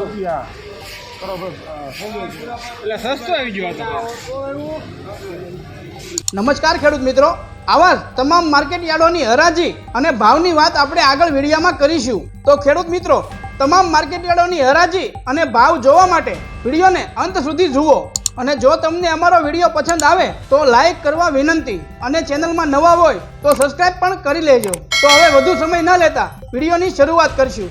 રૂપિયા. નમસ્કાર ખેડૂત મિત્રો, આવા તમામ માર્કેટ યાર્ડોની હરાજી અને ભાવની વાત આપણે આગળ વિડીયોમાં કરીશું. તો ખેડૂત મિત્રો, તમામ માર્કેટ યાર્ડોની હરાજી અને ભાવ જોવા માટે વિડીયોને અંત સુધી જુઓ. અને જો તમને અમારો વિડીયો પસંદ આવે તો લાઈક કરવા વિનંતી, અને ચેનલમાં નવા હોય તો સબસ્ક્રાઇબ પણ કરી લેજો. તો હવે વધુ સમય ન લેતા વિડીયોની શરૂઆત કરશું.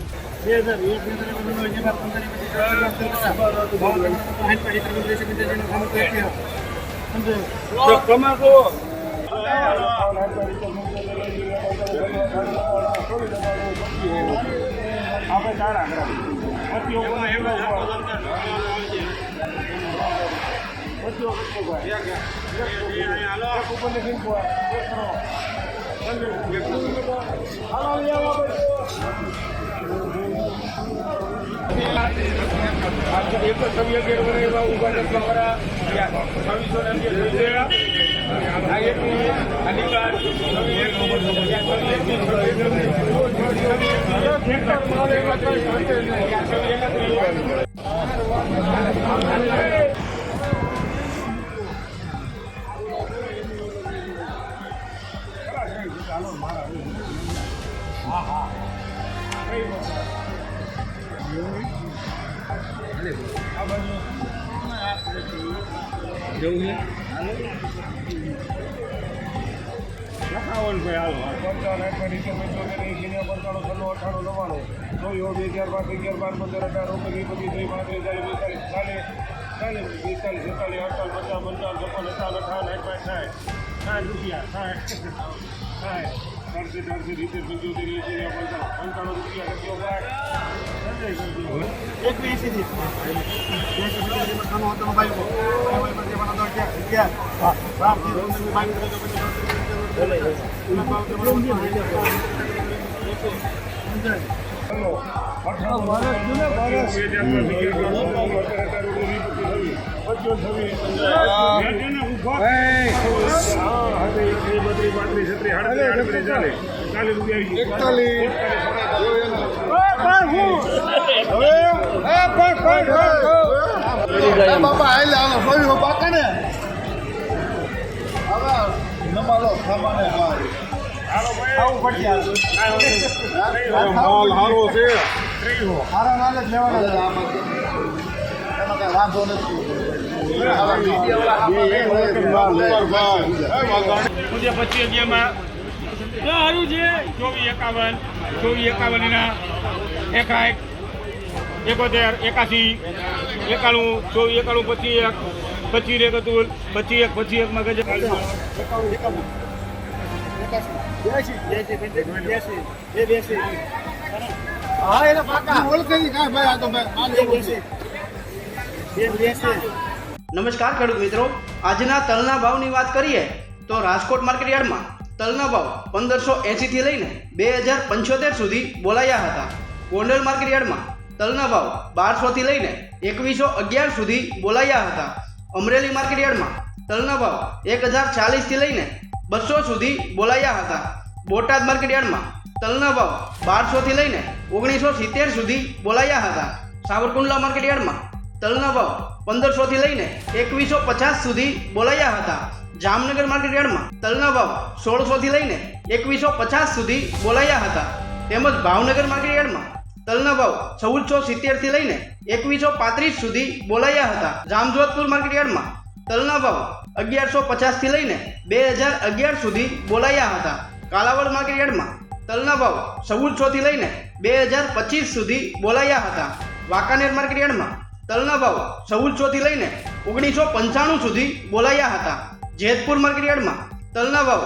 નમસ્કાર ખેડૂત મિત્રો, આજના તલના ભાવની વાત કરીએ તો રાજકોટ માર્કેટ યાર્ડમાં તલના ભાવ 1580 થી લઈને 2075 સુધી બોલાયા હતા. ગોંડલ માર્કેટ યાર્ડમાં તલના ભાવ 1200 થી લઈને 2111 સુધી બોલાયા હતા. અમરેલી માર્કેટ યાર્ડમાં તલના ભાવ 1040 થી લઈને 200 સુધી બોલાયા હતા. બોટાદ માર્કેટ યાર્ડમાં તલના ભાવ 1200 થી લઈને 1970 સુધી બોલાયા હતા. સાવરકુંડલા માર્કેટ યાર્ડમાં તલના ભાવ 1500 થી લઈને 2150 સુધી બોલાયા હતા. જામનગર માર્કેટ યાર્ડમાં તલના ભાવ 1600 થી લઈને 2150 સુધી બોલાયા હતા. તેમજ ભાવનગર માર્કેટ યાર્ડમાં તલના ભાવ 1470 થી લઈને 2135 સુધી બોલાયા હતા. જામજોધપુર માર્કેટ યાર્ડમાં તલના ભાવ 1150 થી લઈને 2011 સુધી બોલાયા હતા. કાલાવડ માર્કેટ યાર્ડમાં તલના ભાવ 1400 થી લઈને 2025 સુધી બોલાયા હતા. વાંકાનેર માર્કેટ યાર્ડમાં તલના ભાવ 1400 થી લઈને 1995 સુધી બોલાયા હતા. જેતપુર માર્કેટ યાર્ડમાં તલના ભાવ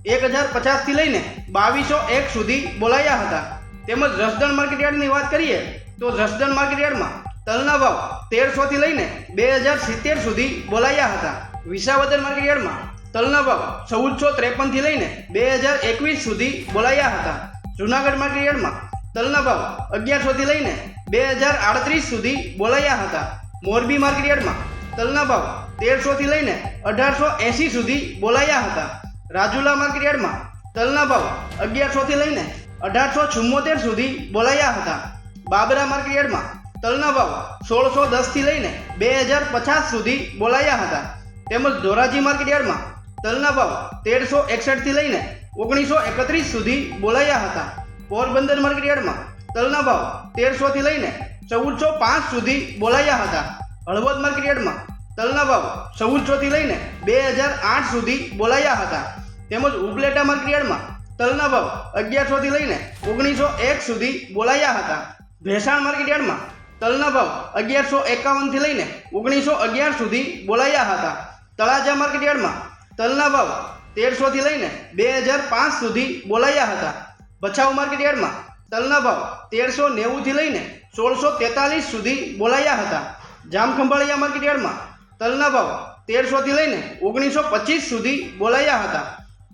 1050 થી લઈને 2201 સુધી બોલાયા હતા. તેમજ જસદણ માર્કેટ યાર્ડની વાત કરીએ તો જસદણ માર્કેટ યાર્ડમાં તલના ભાવ 1300 થી લઈને 2070 સુધી બોલાયા હતા. વિસાવદર માર્કેટયાર્ડમાં તલના ભાવ 1453 થી લઈને 2021 સુધી બોલાયા હતા. જૂનાગઢ માર્કેટયાર્ડમાં તલના ભાવ 1100 થી લઈને 2038 સુધી બોલાયા હતા. મોરબી માર્કેટયાર્ડમાં તલના ભાવ 1300 થી લઈને 1880 સુધી બોલાયા હતા. રાજુલા માર્કેટયાર્ડમાં તલના ભાવ 1100 થી લઈને 1874 સુધી બોલાયા હતા. બાબરા માર્કેટયાર્ડમાં તલના ભાવ 1610 થી લઈને 2050 સુધી બોલાયા હતા. તેમજ ધોરાજી માર્કેટયાર્ડમાં તલના ભાવ 1361 થી લઈને 1931 સુધી બોલાયા હતા. પોરબંદર માર્કેટયાર્ડમાં તલના ભાવ 1300 થી લઈને 1405 સુધી બોલાયા હતા. હળવદ માર્કેટયાર્ડમાં તલના ભાવ 1400 થી લઈને 2008 સુધી બોલાયા હતા. તેમજ ઉપલેટા માર્કેટયાર્ડમાં તલના ભાવ 1100 થી લઈને 1901 સુધી બોલાયા હતા. ભેસાણ માર્કેટયાર્ડમાં તલના ભાવ 1151 થી લઈને 1911 સુધી બોલાયા હતા. તળાજા માર્કેટયાર્ડમાં તલના ભાવ 1300 થી લઈને 2005 સુધી બોલાયા હતા. ભચાઉ માર્કેટયાર્ડમાં તલના ભાવ 1390 થી લઈને 1643 સુધી બોલાયા હતા. જામખંભાળિયા માર્કેટયાર્ડમાં તલના ભાવ 1300 થી લઈને 1925 સુધી બોલાયા હતા.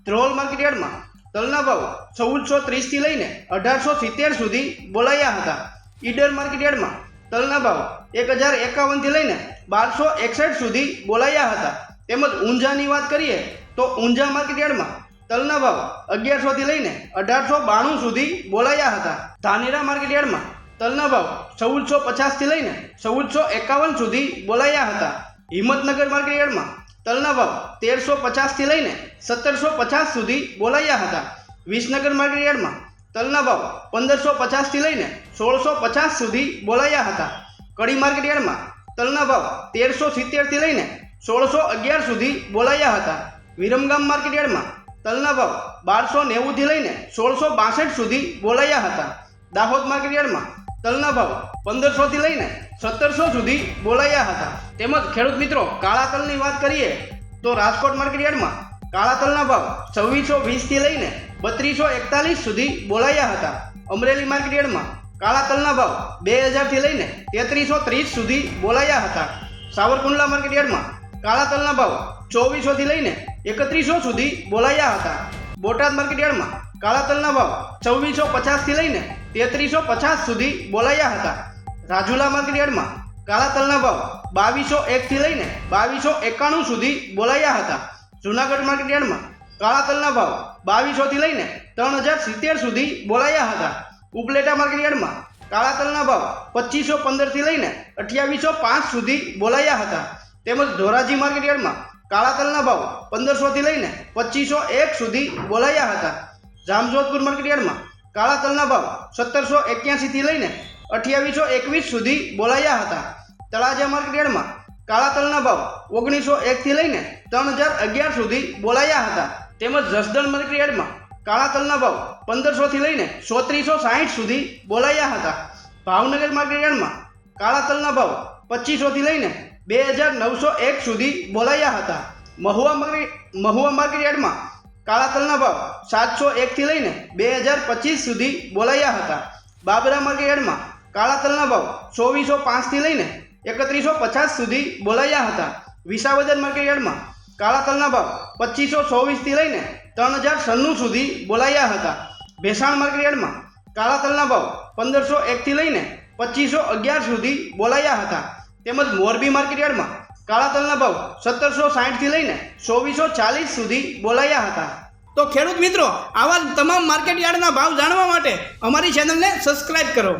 ધ્રોલ માર્કેટયાર્ડમાં તલના ભાવ 1430 થી લઈને 1870 સુધી બોલાયા હતા. ઈડર માર્કેટયાર્ડમાં તલના ભાવ 1051 થી લઈને 1261 સુધી બોલાયા હતા. તેમજ ઊંઝાની વાત કરીએ તો ઊંઝા માર્કેટયાર્ડમાં તલના ભાવ 1100 થી લઈને 1892 સુધી બોલાયા હતા. ધાનેરા માર્કેટયાર્ડમાં તલના ભાવ 1450 થી લઈને 1451 સુધી બોલાયા હતા. હિંમતનગર માર્કેટયાર્ડમાં તલના ભાવ 1350 થી લઈને 1750 સુધી બોલાયા હતા. વિસનગર માર્કેટયાર્ડમાં તલના ભાવ 1550 થી લઈને 1650 સુધી બોલાયા હતા. કડી માર્કેટયાર્ડમાં તલના ભાવ 1370 થી લઈને 1611 સુધી બોલાયા હતા. વિરમગામ માર્કેટયાર્ડમાં તલના ભાવ 1290 થી લઈને 1662 સુધી બોલાયા હતા. દાહોદ માર્કેટયાર્ડમાં તલના ભાવ 1500 થી લઈને 1700 સુધી બોલાયા હતા. તેમજ ખેડૂત મિત્રો કાળા તલની વાત કરીએ તો રાજકોટ માર્કેટયાર્ડમાં કાળા તલના ભાવ 2620 થી લઈને 3241 સુધી બોલાયા હતા. અમરેલી માર્કેટયાર્ડમાં કાળા તલના ભાવ 2000 થી લઈને 3330 સુધી બોલાયા હતા. સાવરકુંડલા માર્કેટયાર્ડમાં કાળા તલના ભાવ 2400 થી લઈને 3100 સુધી બોલાયા હતા. બોટાદ માર્કેટયાર્ડમાં કાળા તલના ભાવ 2450 થી લઈને 3350 સુધી બોલાયા હતા. રાજુલા માર્કેટયાર્ડમાં કાળા તલના ભાવ 2201 થી લઈને 2291 સુધી બોલાયા હતા. જૂનાગઢ માર્કેટયાર્ડમાં કાળા તલના ભાવ 2200 થી લઈને 3070 સુધી બોલાયા હતા. ઉપલેટા માર્કેટયાર્ડમાં કાળા તલના ભાવ 2515 થી લઈને 2805 સુધી બોલાયા હતા. તેમજ ધોરાજી માર્કેટયાર્ડમાં કાળા તલના ભાવ 1500 થી લઈને 2501 સુધી બોલાયા હતા. જામજોધપુર માર્કેટયાર્ડમાં કાળા તલના ભાવ 1781 થી લઈને 2821 સુધી બોલાયા હતા. તળાજા માર્કેટયાર્ડમાં કાળા તલના ભાવ 1901 થી લઈને 3011 સુધી બોલાયા હતા. તેમજ જસદણ માર્કેટયાર્ડમાં કાળા તલના ભાવ 1500 થી લઈને 3460 સુધી બોલાયા હતા. ભાવનગર માર્કેટયાર્ડમાં કાળા તલના ભાવ 2500 થી લઈને 2901 સુધી બોલાયા હતા. મહુવા માર્કેટયાર્ડમાં કાળા તલના ભાવ 701 થી લઈને 2025 સુધી બોલાયા હતા. બાબરા માર્કેટયાર્ડમાં કાળા તલના ભાવ 2405 થી લઈને 3150 સુધી બોલાયા હતા. વિસાવદર માર્કેટયાર્ડમાં કાળા તલના ભાવ 2524 થી લઈને 3096 સુધી બોલાયા હતા. ભેસાણ માર્કેટયાર્ડમાં કાળા તલના ભાવ 1501 થી લઈને 2511 સુધી બોલાયા હતા. તેમજ મોરબી માર્કેટયાર્ડમાં કાળા તલના ભાવ 1760 થી લઈને 2440 સુધી બોલાયા હતા. તો ખેડૂત મિત્રો આવા તમામ માર્કેટયાર્ડના ભાવ જાણવા માટે અમારી ચેનલને સબસ્ક્રાઇબ કરો.